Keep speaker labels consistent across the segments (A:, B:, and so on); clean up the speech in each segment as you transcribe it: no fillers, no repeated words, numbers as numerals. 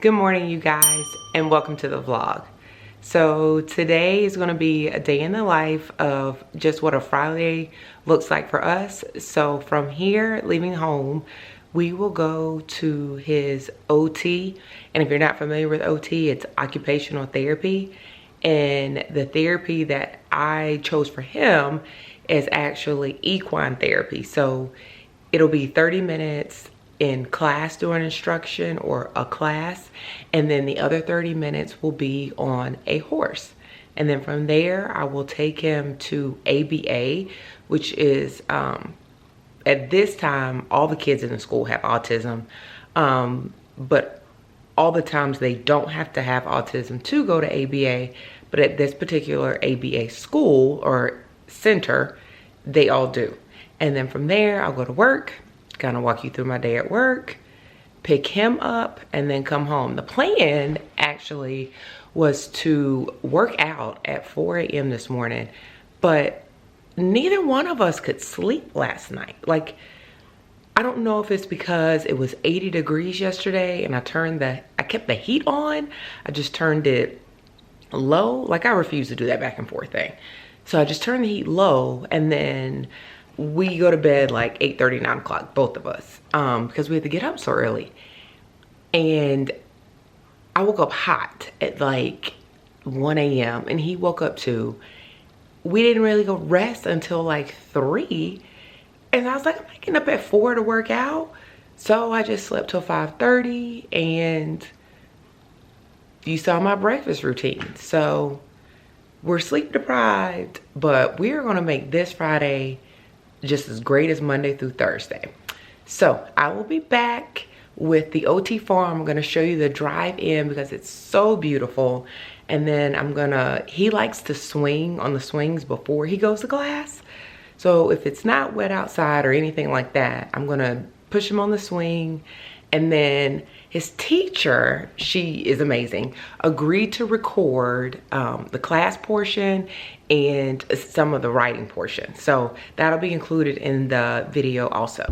A: Good morning, you guys, and welcome to the vlog. So today is going to be a day in the life of just what a Friday looks like for us. So from here, leaving home, we will go to his OT. And if you're not familiar with OT, it's occupational therapy. And the therapy that I chose for him is actually equine therapy. So it'll be 30 minutes in class during instruction or a class, and then the other 30 minutes will be on a horse. And then from there I will take him to ABA, which is at this time all the kids in the school have autism, but all the times they don't have to have autism to go to ABA, but at this particular ABA school or center they all do. And then from there I'll go to work, kind of walk you through my day at work, pick him up, and then come home. The plan actually was to work out at 4 a.m. this morning, but neither one of us could sleep last night. Like, I don't know if it's because it was 80 degrees yesterday and I kept the heat on. I just turned it low. Like, I refuse to do that back and forth thing. So I just turned the heat low, and then we go to bed like 8:30, 9 o'clock, both of us, because we had to get up so early. And I woke up hot at like 1 a.m. and he woke up too. We didn't really go rest until like 3. And I was like, I'm not getting up at 4 to work out. So I just slept till 5:30, and you saw my breakfast routine. So we're sleep deprived, but we're gonna make this Friday just as great as Monday through Thursday. So I will be back with the OT farm. I'm gonna show you the drive in because it's so beautiful. And then he likes to swing on the swings before he goes to class. So if it's not wet outside or anything like that, I'm gonna push him on the swing. And then his teacher, she is amazing, agreed to record the class portion and some of the writing portion. So that'll be included in the video also.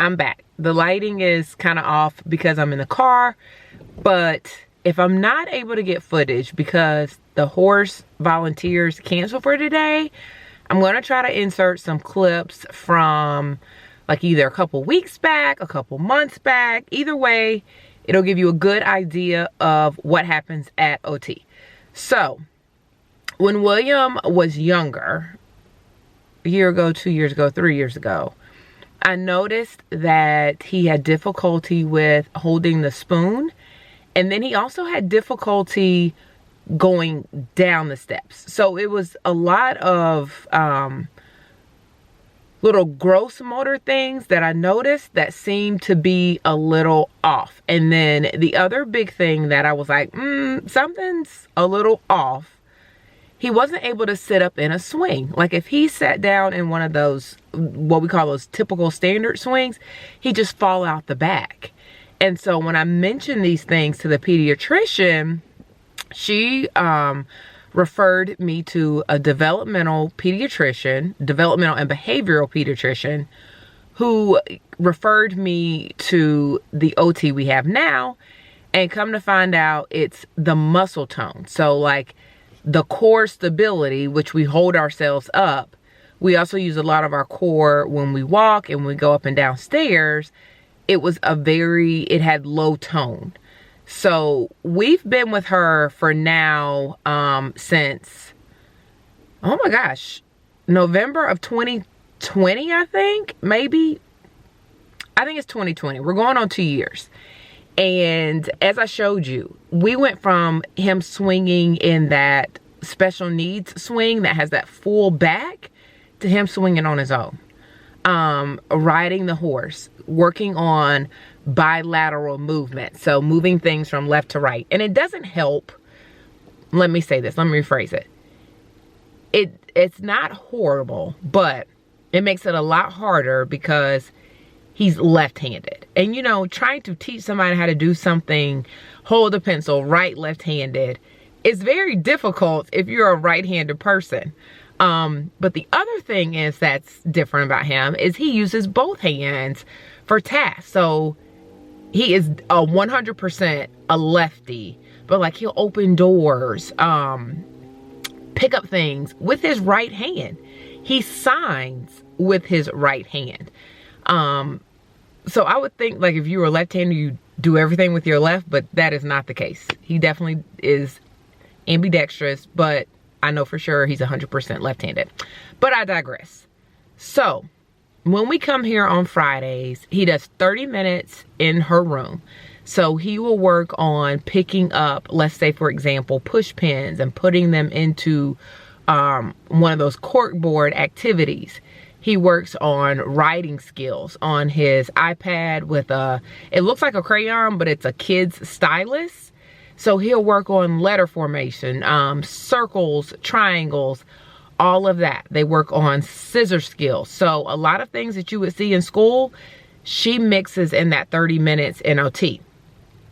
A: I'm back. The lighting is kind of off because I'm in the car, but if I'm not able to get footage because the horse volunteers cancel for today, I'm going to try to insert some clips from like either a couple weeks back, a couple months back. Either way, it'll give you a good idea of what happens at OT. So when William was younger, a year ago, 2 years ago, 3 years ago, I noticed that he had difficulty with holding the spoon, and then he also had difficulty going down the steps. So it was a lot of little gross motor things that I noticed that seemed to be a little off. And then the other big thing that I was like, something's a little off. He wasn't able to sit up in a swing. Like if he sat down in one of those, what we call those typical standard swings, he'd just fall out the back. And so when I mentioned these things to the pediatrician, she referred me to a developmental and behavioral pediatrician, who referred me to the OT we have now, and come to find out it's the muscle tone. So like the core stability, which we hold ourselves up, we also use a lot of our core when we walk and we go up and down stairs. It had low tone. So we've been with her for now since, oh my gosh, November of 2020, I think, maybe. I think it's 2020. We're going on 2 years. And as I showed you, we went from him swinging in that special needs swing that has that full back to him swinging on his own. Riding the horse, working on bilateral movement, so moving things from left to right. And it doesn't help, let me say this, let me rephrase it. It's not horrible, but it makes it a lot harder because he's left-handed. And you know, trying to teach somebody how to do something, hold a pencil right left-handed, is very difficult if you're a right-handed person. But the other thing that's different about him is he uses both hands for tasks. So he is a 100% a lefty, but like he'll open doors, pick up things with his right hand. He signs with his right hand. So I would think like if you were left-handed, you do everything with your left, but that is not the case. He definitely is ambidextrous, but I know for sure he's 100% left-handed. But I digress. So when we come here on Fridays, he does 30 minutes in her room. So he will work on picking up, let's say for example, push pins and putting them into one of those corkboard activities. He works on writing skills on his iPad with it looks like a crayon, but it's a kid's stylus. So he'll work on letter formation, circles, triangles, all of that. They work on scissor skills. So a lot of things that you would see in school, she mixes in that 30 minutes in OT.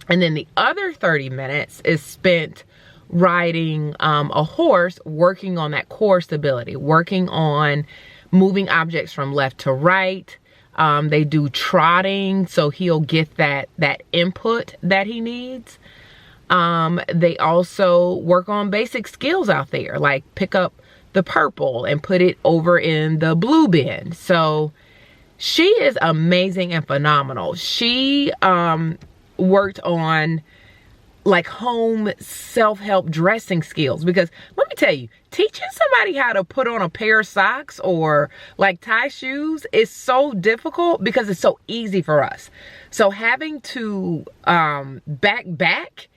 A: And then the other 30 minutes is spent riding a horse, working on that core stability, working on moving objects from left to right. They do trotting, so he'll get that input that he needs. They also work on basic skills out there, like pick up the purple and put it over in the blue bin. So she is amazing and phenomenal. She worked on like home self-help dressing skills, because let me tell you, teaching somebody how to put on a pair of socks or like tie shoes is so difficult because it's so easy for us. So having to back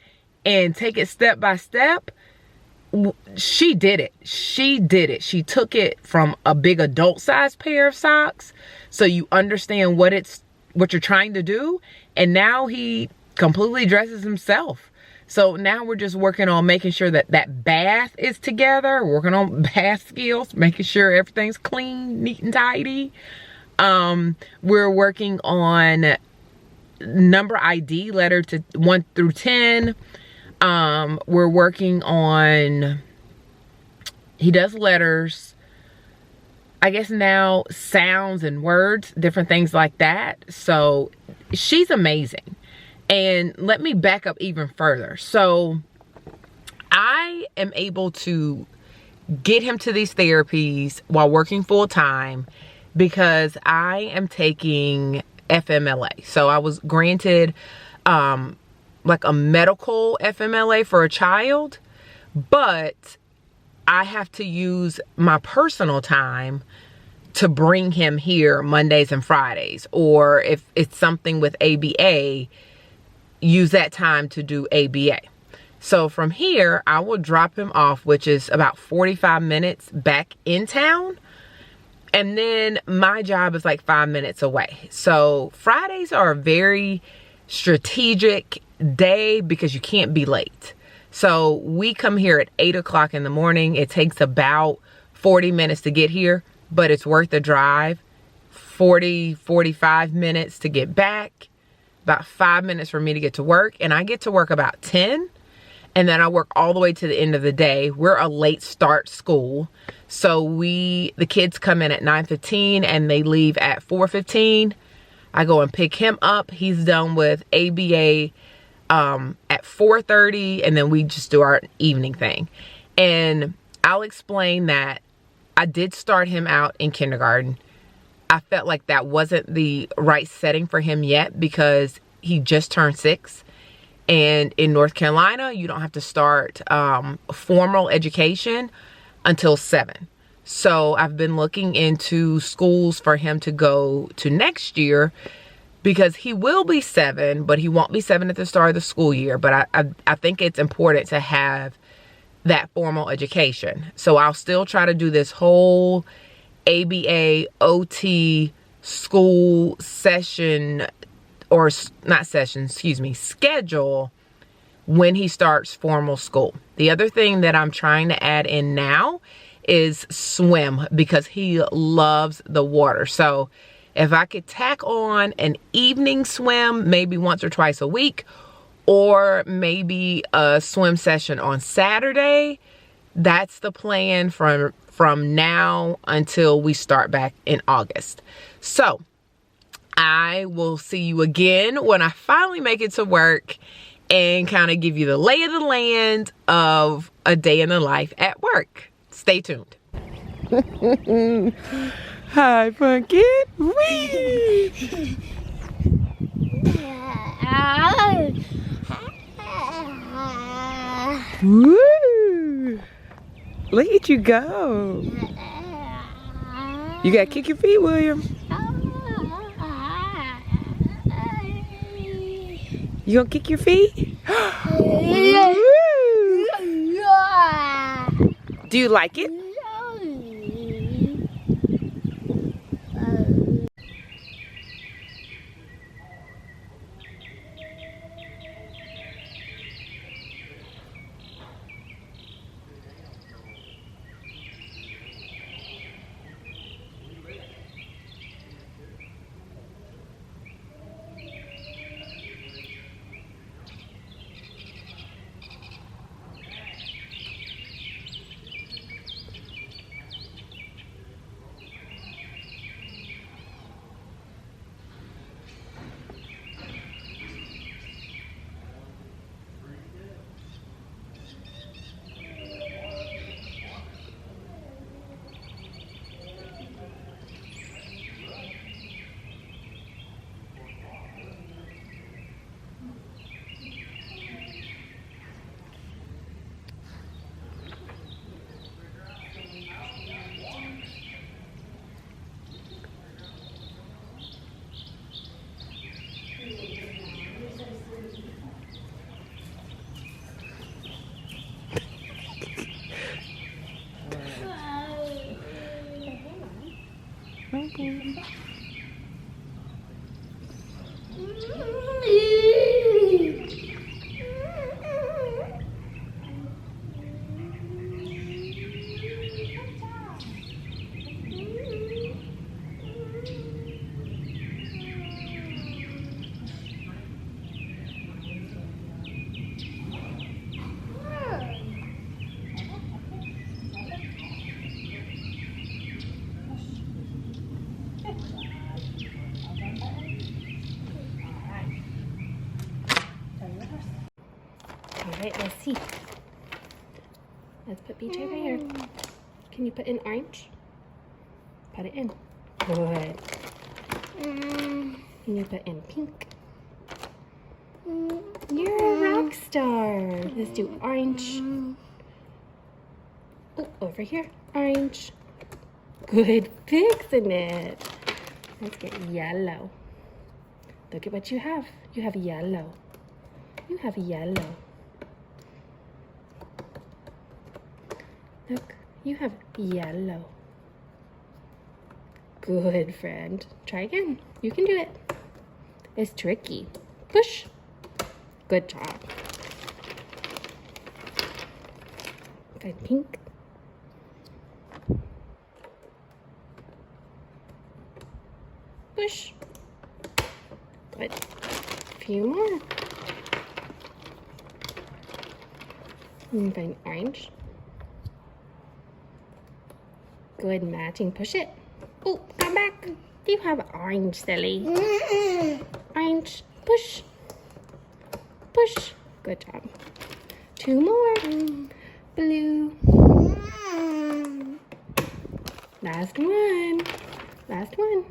A: and take it step by step, she did it. She took it from a big adult size pair of socks, so you understand what you're trying to do, and now he completely dresses himself. So now we're just working on making sure that bath is together, working on bath skills, making sure everything's clean, neat and tidy. We're working on number ID, letter to 1 through 10. We're working on, he does letters, I guess now sounds and words, different things like that. So she's amazing. And let me back up even further. So I am able to get him to these therapies while working full time because I am taking FMLA. So I was granted like a medical FMLA for a child, but I have to use my personal time to bring him here Mondays and Fridays. Or if it's something with ABA, use that time to do ABA. So from here, I will drop him off, which is about 45 minutes back in town. And then my job is like 5 minutes away. So Fridays are a very strategic day because you can't be late. So we come here at 8 o'clock in the morning. It takes about 40 minutes to get here, but it's worth the drive. 45 minutes to get back, about 5 minutes for me to get to work. And I get to work about 10. And then I work all the way to the end of the day. We're a late start school. So the kids come in at 9:15 and they leave at 4:15. I go and pick him up. He's done with ABA at 4:30, and then we just do our evening thing. And I'll explain that I did start him out in kindergarten. I felt like that wasn't the right setting for him yet because he just turned 6. And in North Carolina, you don't have to start formal education until 7. So I've been looking into schools for him to go to next year because he will be 7, but he won't be 7 at the start of the school year. But I think it's important to have that formal education. So I'll still try to do this whole ABA, OT, school session, or not session, excuse me, schedule when he starts formal school. The other thing that I'm trying to add in now is swim because he loves the water. So if I could tack on an evening swim, maybe once or twice a week, or maybe a swim session on Saturday, that's the plan from now until we start back in August. So I will see you again when I finally make it to work and kind of give you the lay of the land of a day in the life at work. Stay tuned. Hi, Pumpkin. Whee! Woo! Look at you go. You gotta kick your feet, William. You gonna kick your feet? Do you like it? Okay.
B: Alright, let's see. Let's put BJ right here. Can you put in orange? Put it in. Good. Can you put in pink? You're a rock star. Let's do orange. Oh, over here. Orange. Good fixing it. Let's get yellow. Look at what you have. You have yellow. You have yellow. Look, you have yellow. Good, friend. Try again. You can do it. It's tricky. Push. Good job. Good pink. Push. Good. Few more. And find orange. Good matching. Push it. Oh, come back. You have orange, silly. Orange. Push. Push. Good job. Two more. Blue. Last one. Last one.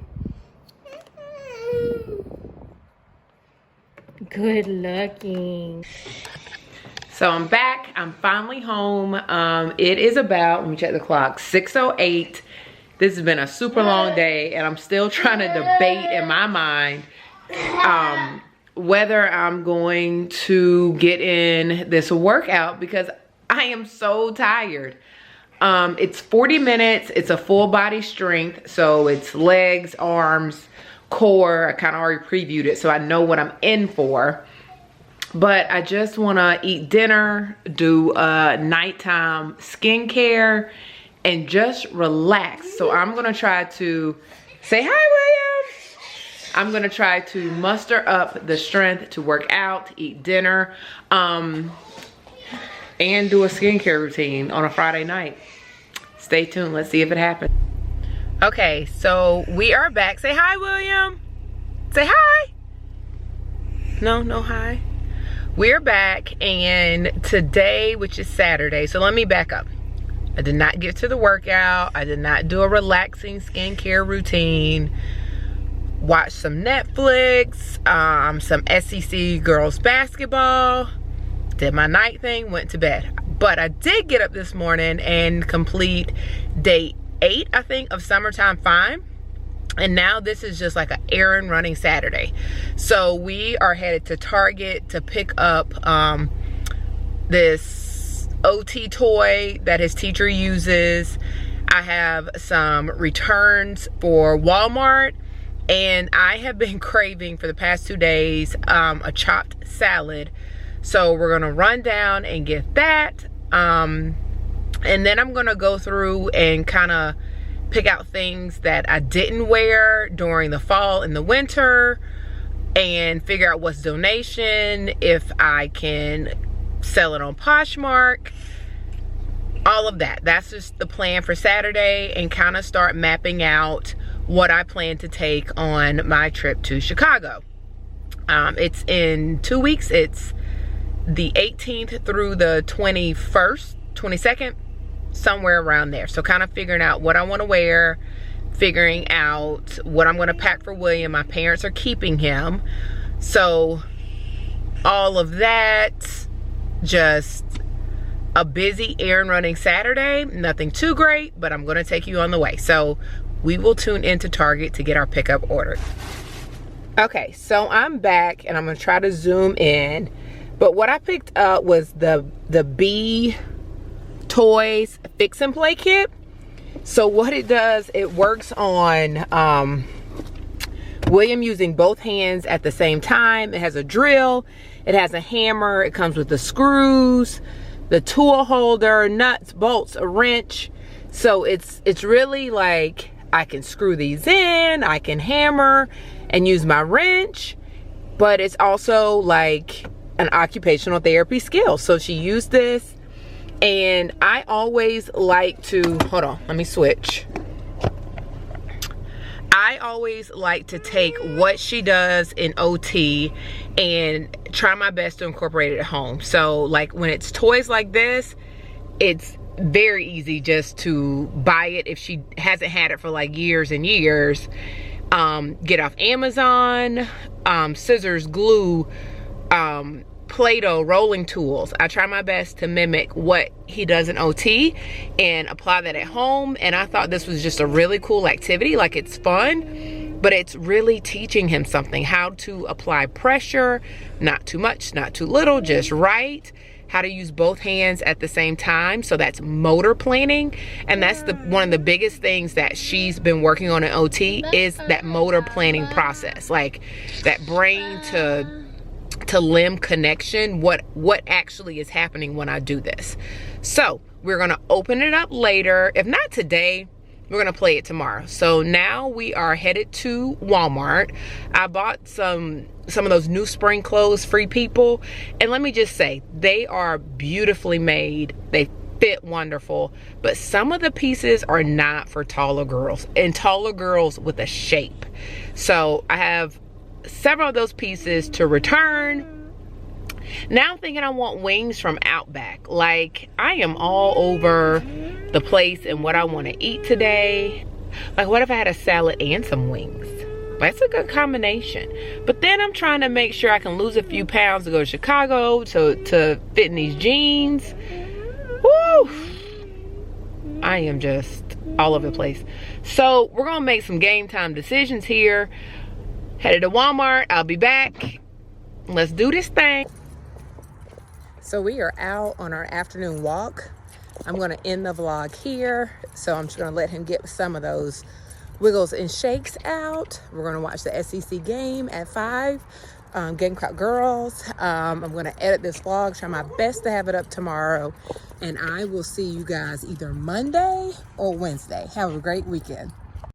B: Good looking.
A: So I'm back. I'm finally home. It is about, let me check the clock, 6:08. This has been a super long day, and I'm still trying to debate in my mind whether I'm going to get in this workout because I am so tired. It's 40 minutes. It's a full body strength. So it's legs, arms, core. I kind of already previewed it, so I know what I'm in for. But I just want to eat dinner, do nighttime skincare, and just relax. So I'm going to try to say hi, William. I'm going to try to muster up the strength to work out, eat dinner, and do a skincare routine on a Friday night. Stay tuned. Let's see if it happens. Okay, so we are back. Say hi, William. Say hi. No hi. We're back, and today, which is Saturday, so let me back up. I did not get to the workout. I did not do a relaxing skincare routine. Watched some Netflix, some SEC girls basketball, did my night thing, went to bed. But I did get up this morning and complete day 8, I think, of Summertime Fine. And now this is just like an errand running Saturday. So we are headed to Target to pick up this OT toy that his teacher uses. I have some returns for Walmart. And I have been craving for the past 2 days a chopped salad. So we're gonna run down and get that. And then I'm gonna go through and kind of pick out things that I didn't wear during the fall and the winter and figure out what's donation, if I can sell it on Poshmark, all of that. That's just the plan for Saturday, and kind of start mapping out what I plan to take on my trip to Chicago. It's in 2 weeks. It's the 18th through the 21st, 22nd, somewhere around there. So kind of figuring out what I want to wear, figuring out what I'm going to pack for William. My parents are keeping him. So all of that, just a busy errand running Saturday. Nothing too great, but I'm going to take you on the way. So we will tune into Target to get our pickup ordered. Okay, so I'm back and I'm going to try to zoom in. But what I picked up was the B Toys Fix and Play Kit. So what it does, it works on William using both hands at the same time. It has a drill, it has a hammer, it comes with the screws, the tool holder, nuts, bolts, a wrench. So it's really like I can screw these in, I can hammer and use my wrench, but it's also like an occupational therapy skill. So she used this. And I always like to, hold on, let me switch. I always like to take what she does in OT and try my best to incorporate it at home. So like when it's toys like this, it's very easy just to buy it if she hasn't had it for like years and years. Get off Amazon, scissors, glue, Play-Doh rolling tools. I try my best to mimic what he does in OT and apply that at home. And I thought this was just a really cool activity. Like, it's fun, but it's really teaching him something, how to apply pressure, not too much, not too little, just right. How to use both hands at the same time. So that's motor planning. And that's one of the biggest things that she's been working on in OT is that motor planning process. Like that brain to limb connection, what actually is happening when I do this. So we're gonna open it up later. If not today, we're gonna play it tomorrow. So now we are headed to Walmart. I bought some of those new spring clothes, Free People. And let me just say, they are beautifully made. They fit wonderful, but some of the pieces are not for taller girls, and taller girls with a shape. So I have several of those pieces to return. Now I'm thinking I want wings from Outback. Like, I am all over the place and what I want to eat today. Like, what if I had a salad and some wings? That's a good combination. But then I'm trying to make sure I can lose a few pounds to go to Chicago to fit in these jeans. Woo! I am just all over the place. So we're gonna make some game time decisions here. Headed to Walmart. I'll be back. Let's do this thing. So we are out on our afternoon walk. I'm gonna end the vlog here. So I'm just gonna let him get some of those wiggles and shakes out. We're gonna watch the SEC game at 5. Gamecock girls. I'm gonna edit this vlog, try my best to have it up tomorrow. And I will see you guys either Monday or Wednesday. Have a great weekend.